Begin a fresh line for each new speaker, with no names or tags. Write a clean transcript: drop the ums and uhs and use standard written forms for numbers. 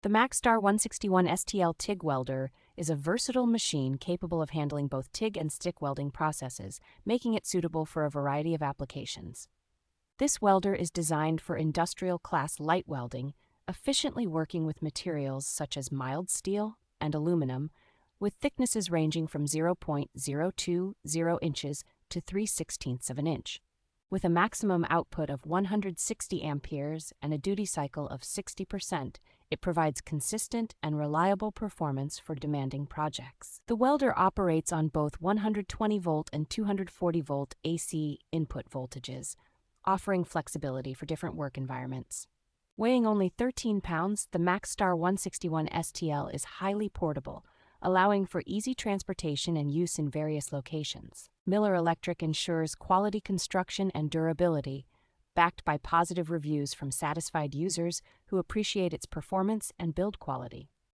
The Maxstar 161 STL TIG Welder is a versatile machine capable of handling both TIG and stick welding processes, making it suitable for a variety of applications. This welder is designed for industrial-class light welding, efficiently working with materials such as mild steel and aluminum, with thicknesses ranging from 0.020 inches to 3/16 of an inch. With a maximum output of 160 amperes and a duty cycle of 60%, it provides consistent and reliable performance for demanding projects. The welder operates on both 120-volt and 240-volt AC input voltages, offering flexibility for different work environments. Weighing only 13 pounds, the Maxstar 161 STL is highly portable, allowing for easy transportation and use in various locations. Miller Electric ensures quality construction and durability, backed by positive reviews from satisfied users who appreciate its performance and build quality.